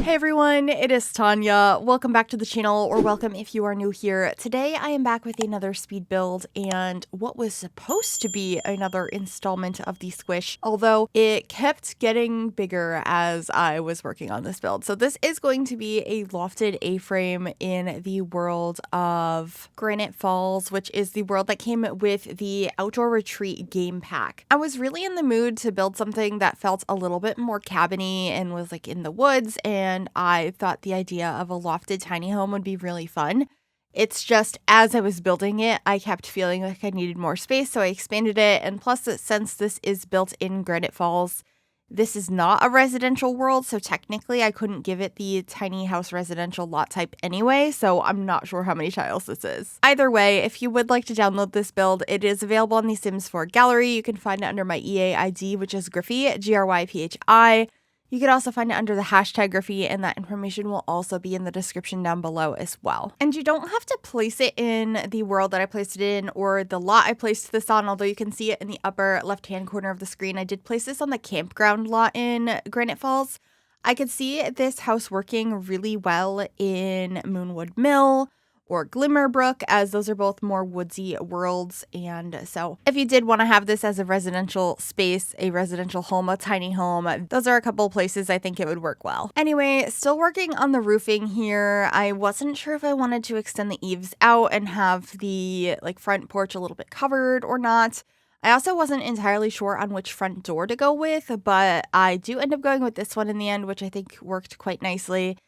Hey everyone, it is Tanya. Welcome back to the channel, or welcome if you are new here. Today I am back with another speed build and what was supposed to be another installment of the squish, although it kept getting bigger as I was working on this build. So this is going to be a lofted A-frame in the world of Granite Falls, which is the world that came with the Outdoor Retreat game pack. I was really in the mood to build something that felt a little bit more cabiny and was like in the woods, and I thought the idea of a lofted tiny home would be really fun. It's just as I was building it, I kept feeling like I needed more space, so I expanded it. And plus, since this is built in Granite Falls, this is not a residential world, so technically I couldn't give it the tiny house residential lot type anyway, so I'm not sure how many tiles this is. Either way, if you would like to download this build, it is available on the Sims 4 gallery. You can find it under my EA ID, which is Gryphi, Gryphi. You can also find it under the hashtag Gryphi, and that information will also be in the description down below as well. And you don't have to place it in the world that I placed it in or the lot I placed this on, although you can see it in the upper left-hand corner of the screen. I did place this on the Campground lot in Granite Falls. I could see this house working really well in Moonwood Mill or Glimmerbrook, as those are both more woodsy worlds. And so if you did want to have this as a residential space, a residential home, a tiny home, those are a couple places I think it would work well. Anyway, still working on the roofing here. I wasn't sure if I wanted to extend the eaves out and have the front porch a little bit covered or not. I also wasn't entirely sure on which front door to go with, but I do end up going with this one in the end, which I think worked quite nicely.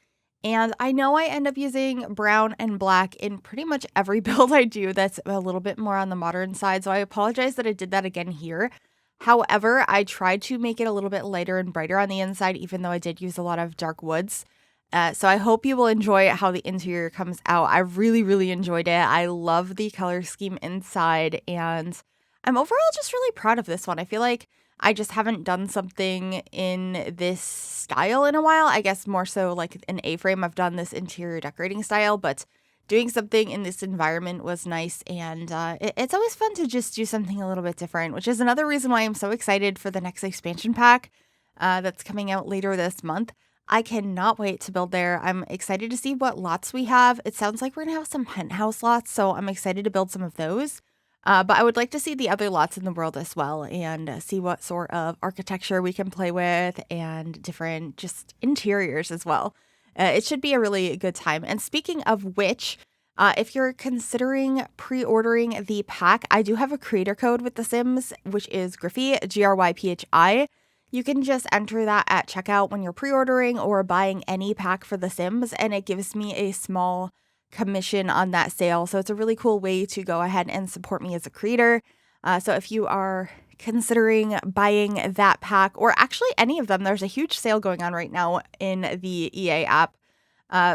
And I know I end up using brown and black in pretty much every build I do that's a little bit more on the modern side, so I apologize that I did that again here. However, I tried to make it a little bit lighter and brighter on the inside, even though I did use a lot of dark woods. So I hope you will enjoy how the interior comes out. I really enjoyed it. I love the color scheme inside, and I'm overall just really proud of this one. I feel like I just haven't done something in this style in a while. I guess more so like an A-frame. I've done this interior decorating style, but doing something in this environment was nice. And it's always fun to just do something a little bit different, which is another reason why I'm so excited for the next expansion pack that's coming out later this month. I cannot wait to build there. I'm excited to see what lots we have. It sounds like we're going to have some penthouse lots, so I'm excited to build some of those. But I would like to see the other lots in the world as well and see what sort of architecture we can play with and different just interiors as well. It should be a really good time. And speaking of which, if you're considering pre-ordering the pack, I do have a creator code with The Sims, which is Gryphi, Gryphi. You can just enter that at checkout when you're pre-ordering or buying any pack for The Sims, and it gives me a small commission on that sale. So it's a really cool way to go ahead and support me as a creator. So if you are considering buying that pack, or actually any of them, there's a huge sale going on right now in the EA app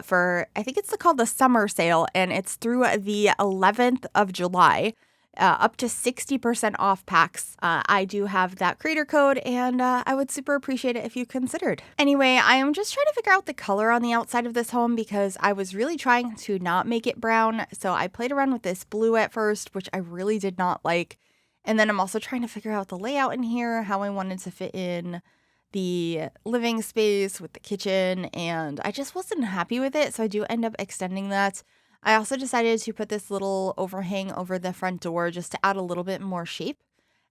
for, I think it's called the summer sale, and it's through the 11th of July. Up to 60% off packs. I do have that creator code, and I would super appreciate it if you considered. Anyway, I am just trying to figure out the color on the outside of this home because I was really trying to not make it brown. So I played around with this blue at first, which I really did not like. And then I'm also trying to figure out the layout in here, how I wanted to fit in the living space with the kitchen, and I just wasn't happy with it. So I do end up extending that. I also decided to put this little overhang over the front door just to add a little bit more shape.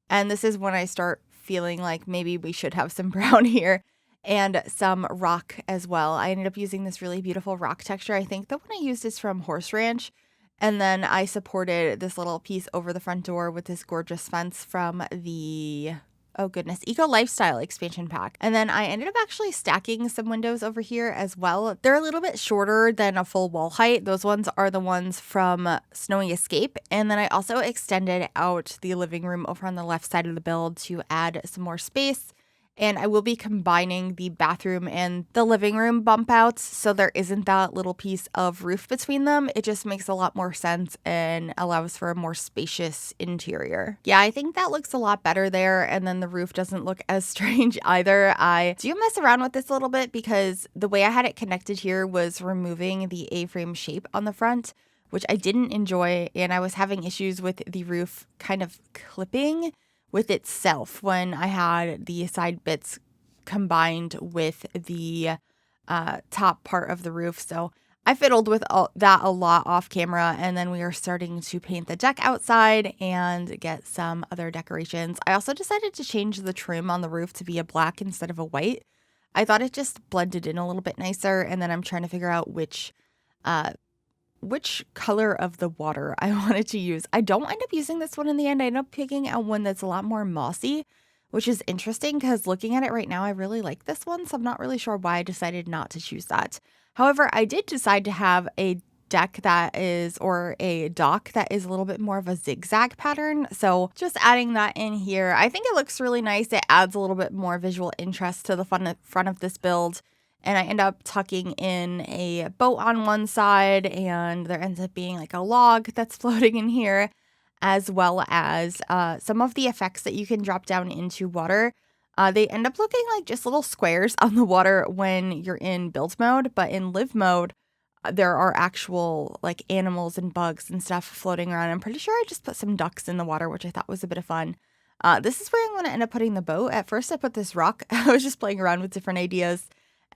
And this is when I start feeling like maybe we should have some brown here and some rock as well. I ended up using this really beautiful rock texture. I think the one I used is from Horse Ranch. And then I supported this little piece over the front door with this gorgeous fence from the Eco Lifestyle expansion pack. And then I ended up actually stacking some windows over here as well. They're a little bit shorter than a full wall height. Those ones are the ones from Snowy Escape. And then I also extended out the living room over on the left side of the build to add some more space. And I will be combining the bathroom and the living room bump outs, so there isn't that little piece of roof between them. It just makes a lot more sense and allows for a more spacious interior. Yeah, I think that looks a lot better there, and then the roof doesn't look as strange either. I do mess around with this a little bit because the way I had it connected here was removing the A-frame shape on the front, which I didn't enjoy, and I was having issues with the roof kind of clipping with itself when I had the side bits combined with the top part of the roof. So I fiddled with that a lot off camera, and then we are starting to paint the deck outside and get some other decorations. I also decided to change the trim on the roof to be a black instead of a white. I thought it just blended in a little bit nicer, and then I'm trying to figure out which color of the water I wanted to use. I don't end up using this one in the end. I end up picking out one that's a lot more mossy, which is interesting because looking at it right now, I really like this one. So I'm not really sure why I decided not to choose that. However, I did decide to have a deck that is, or a dock that is a little bit more of a zigzag pattern. So just adding that in here, I think it looks really nice. It adds a little bit more visual interest to the front of this build. And I end up tucking in a boat on one side, and there ends up being like a log that's floating in here, as well as some of the effects that you can drop down into water. They end up looking like just little squares on the water when you're in build mode, but in live mode, there are actual like animals and bugs and stuff floating around. I'm pretty sure I just put some ducks in the water, which I thought was a bit of fun. This is where I'm going to end up putting the boat. At first, I put this rock. I was just playing around with different ideas.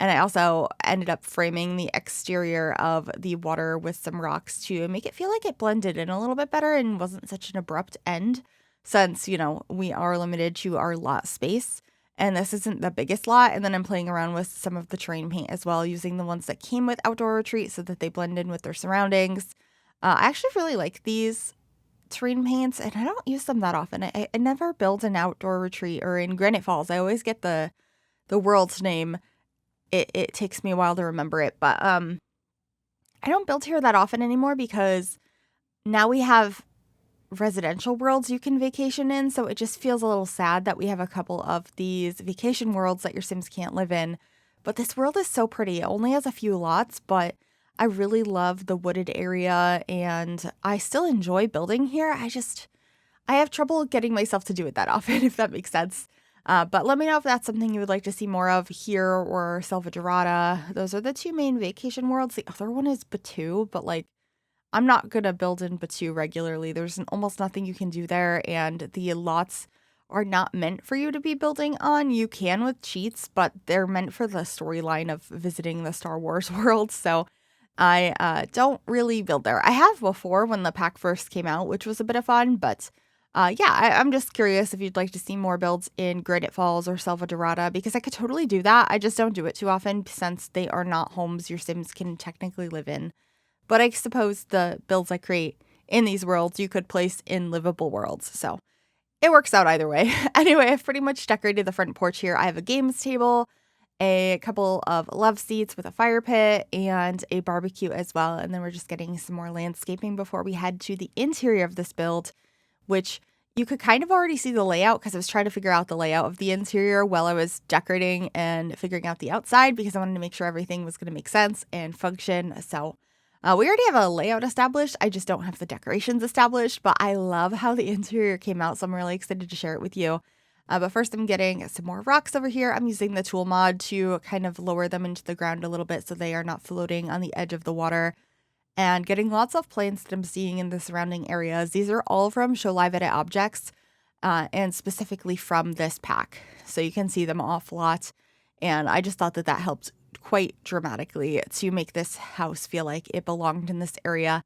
And I also ended up framing the exterior of the water with some rocks to make it feel like it blended in a little bit better and wasn't such an abrupt end, since, we are limited to our lot space. And this isn't the biggest lot. And then I'm playing around with some of the terrain paint as well, using the ones that came with Outdoor Retreat so that they blend in with their surroundings. I actually really like these terrain paints, and I don't use them that often. I never build an Outdoor Retreat or in Granite Falls. I always get the world's name. It takes me a while to remember it, but I don't build here that often anymore because now we have residential worlds you can vacation in, so it just feels a little sad that we have a couple of these vacation worlds that your Sims can't live in. But this world is so pretty. It only has a few lots, but I really love the wooded area, and I still enjoy building here. I have trouble getting myself to do it that often, if that makes sense. But let me know if that's something you would like to see more of here or Selva Dorada. Those are the two main vacation worlds. The other one is Batu, but I'm not going to build in Batu regularly. There's almost nothing you can do there, and the lots are not meant for you to be building on. You can with cheats, but they're meant for the storyline of visiting the Star Wars world, so I don't really build there. I have before when the pack first came out, which was a bit of fun, but I'm just curious if you'd like to see more builds in Granite Falls or Selva Dorada, because I could totally do that. I just don't do it too often since they are not homes your Sims can technically live in. But I suppose the builds I create in these worlds you could place in livable worlds. So it works out either way. Anyway, I've pretty much decorated the front porch here. I have a games table, a couple of love seats with a fire pit, and a barbecue as well. And then we're just getting some more landscaping before we head to the interior of this build, which you could kind of already see the layout because I was trying to figure out the layout of the interior while I was decorating and figuring out the outside because I wanted to make sure everything was going to make sense and function. So we already have a layout established. I just don't have the decorations established, but I love how the interior came out, so I'm really excited to share it with you. But first, I'm getting some more rocks over here. I'm using the tool mod to kind of lower them into the ground a little bit so they are not floating on the edge of the water. And getting lots of plants that I'm seeing in the surrounding areas. These are all from Show Live Edit Objects, and specifically from this pack. So you can see them off lot. And I just thought that helped quite dramatically to make this house feel like it belonged in this area.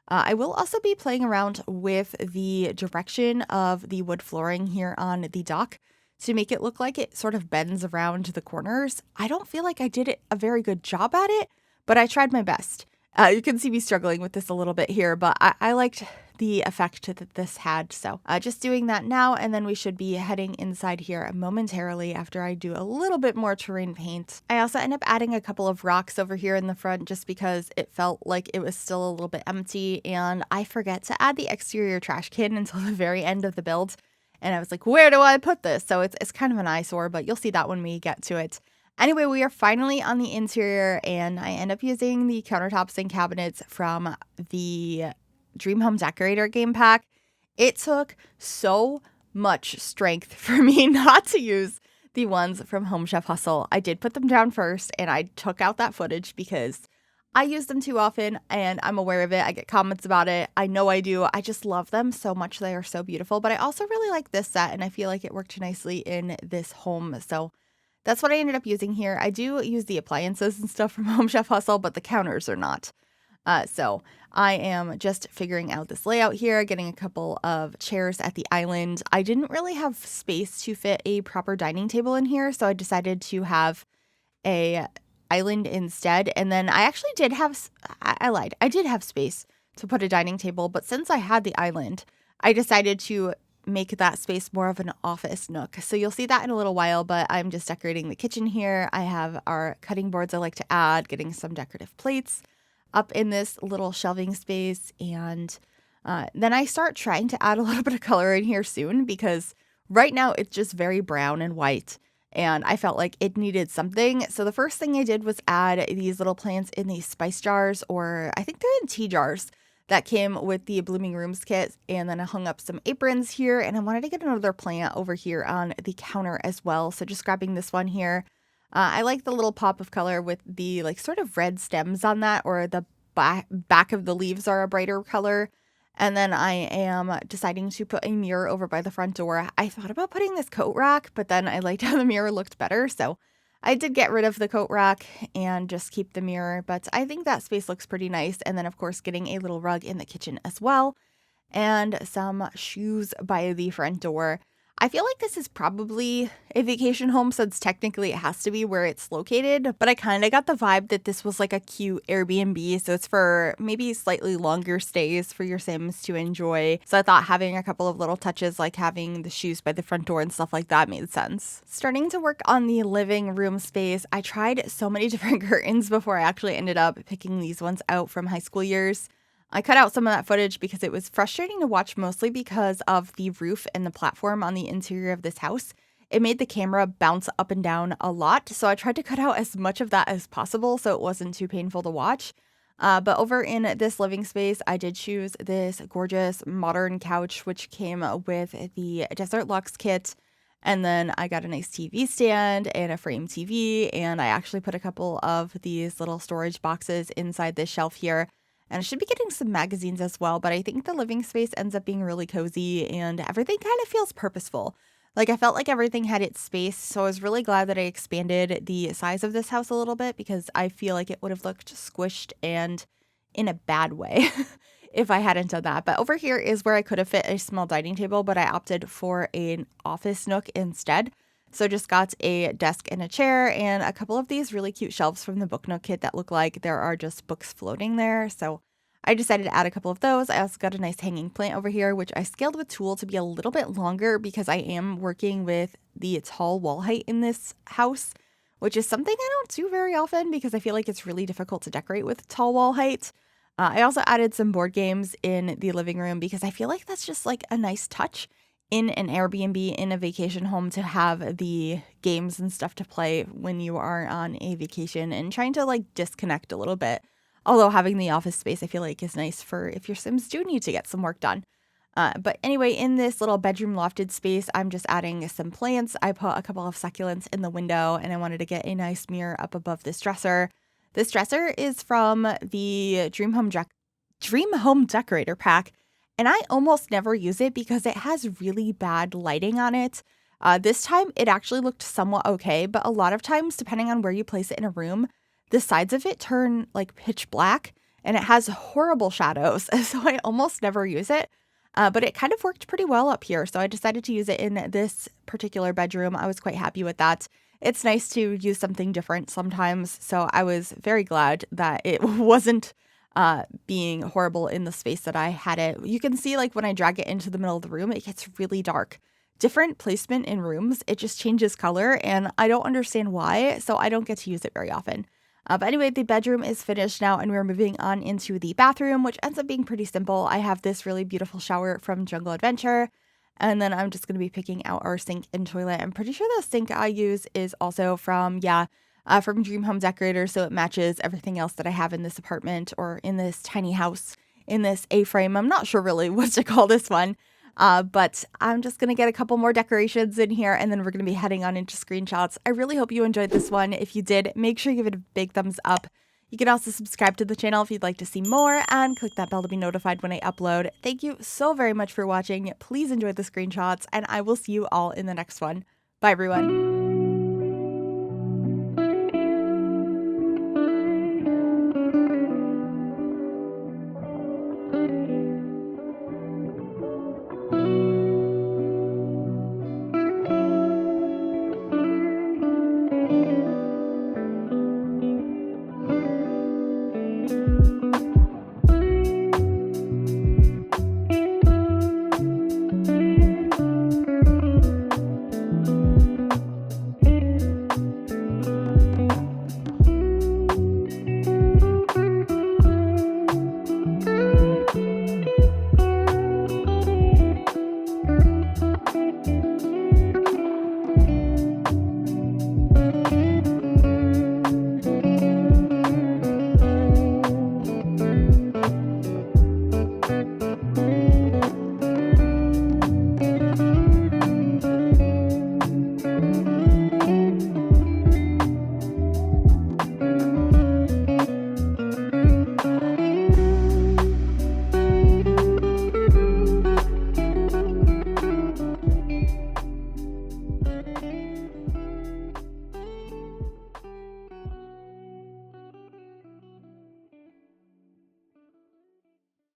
I will also be playing around with the direction of the wood flooring here on the dock to make it look like it sort of bends around the corners. I don't feel like I did a very good job at it, but I tried my best. You can see me struggling with this a little bit here, but I liked the effect that this had. So just doing that now, and then we should be heading inside here momentarily after I do a little bit more terrain paint. I also end up adding a couple of rocks over here in the front just because it felt like it was still a little bit empty, and I forget to add the exterior trash can until the very end of the build. And I was like, where do I put this? So it's kind of an eyesore, but you'll see that when we get to it. Anyway, we are finally on the interior, and I end up using the countertops and cabinets from the Dream Home Decorator game pack. It took so much strength for me not to use the ones from Home Chef Hustle. I did put them down first, and I took out that footage because I use them too often, and I'm aware of it. I get comments about it. I know I do. I just love them so much. They are so beautiful, but I also really like this set, and I feel like it worked nicely in this home. So That's what I ended up using here. I do use the appliances and stuff from Home Chef Hustle, but the counters are not. So I am just figuring out this layout here, getting a couple of chairs at the island. I didn't really have space to fit a proper dining table in here, so I decided to have a island instead. And then I actually did have, I lied, I did have space to put a dining table, but since I had the island, I decided to make that space more of an office nook. So you'll see that in a little while, but I'm just decorating the kitchen here. I have our cutting boards I like to add, getting some decorative plates up in this little shelving space. And then I start trying to add a little bit of color in here soon, because right now it's just very brown and white. And I felt like it needed something. So the first thing I did was add these little plants in these spice jars, or I think they're in tea jars, that came with the Blooming Rooms kit. And then I hung up some aprons here, and I wanted to get another plant over here on the counter as well. So just grabbing this one here. I like the little pop of color with the like sort of red stems on that, or the back of the leaves are a brighter color. And then I am deciding to put a mirror over by the front door. I thought about putting this coat rack, but then I liked how the mirror looked better. So I did get rid of the coat rack and just keep the mirror. But I think that space looks pretty nice. And then, of course, getting a little rug in the kitchen as well. And some shoes by the front door. I feel like this is probably a vacation home, since technically it has to be where it's located, but I kind of got the vibe that this was like a cute Airbnb, so it's for maybe slightly longer stays for your Sims to enjoy. So I thought having a couple of little touches, like having the shoes by the front door and stuff like that, made sense. Starting to work on the living room space, I tried so many different curtains before I actually ended up picking these ones out from high school years. I cut out some of that footage because it was frustrating to watch, mostly because of the roof and the platform on the interior of this house. It made the camera bounce up and down a lot, so I tried to cut out as much of that as possible so it wasn't too painful to watch. But over in this living space, I did choose this gorgeous modern couch, which came with the Desert Luxe kit. And then I got a nice TV stand and a frame TV, and I actually put a couple of these little storage boxes inside this shelf here. And I should be getting some magazines as well, but I think the living space ends up being really cozy and everything kind of feels purposeful. Like, I felt like everything had its space, so I was really glad that I expanded the size of this house a little bit, because I feel like it would have looked squished and in a bad way if I hadn't done that. But over here is where I could have fit a small dining table, but I opted for an office nook instead. So just got a desk and a chair and a couple of these really cute shelves from the Book Nook kit that look like there are just books floating there. So I decided to add a couple of those. I also got a nice hanging plant over here, which I scaled with tulle to be a little bit longer because I am working with the tall wall height in this house, which is something I don't do very often because I feel like it's really difficult to decorate with tall wall height. I also added some board games in the living room because I feel like that's just like a nice touch in an Airbnb, in a vacation home, to have the games and stuff to play when you are on a vacation and trying to like disconnect a little bit. Although having the office space, I feel like, is nice for if your Sims do need to get some work done. But anyway, in this little bedroom lofted space, I'm just adding some plants. I put a couple of succulents in the window, and I wanted to get a nice mirror up above this dresser. This dresser is from the Dream Home Decorator pack, and I almost never use it because it has really bad lighting on it. This time, it actually looked somewhat okay, but a lot of times, depending on where you place it in a room, the sides of it turn like pitch black, and it has horrible shadows, so I almost never use it. But it kind of worked pretty well up here, so I decided to use it in this particular bedroom. I was quite happy with that. It's nice to use something different sometimes, so I was very glad that it wasn't being horrible in the space that I had it. You can see, like, when I drag it into the middle of the room, it gets really dark. Different placement in rooms, it just changes color, and I don't understand why, so I don't get to use it very often. But anyway, the bedroom is finished now, and we're moving on into the bathroom, which ends up being pretty simple. I have this really beautiful shower from Jungle Adventure, and then I'm just going to be picking out our sink and toilet. I'm pretty sure the sink I use is also from Dream Home Decorator, so it matches everything else that I have in this apartment or in this tiny house, in this A-frame. I'm not sure really what to call this one. But I'm just going to get a couple more decorations in here, and then we're going to be heading on into screenshots. I really hope you enjoyed this one. If you did, make sure you give it a big thumbs up. You can also subscribe to the channel if you'd like to see more, and click that bell to be notified when I upload. Thank you so very much for watching. Please enjoy the screenshots, and I will see you all in the next one. Bye, everyone.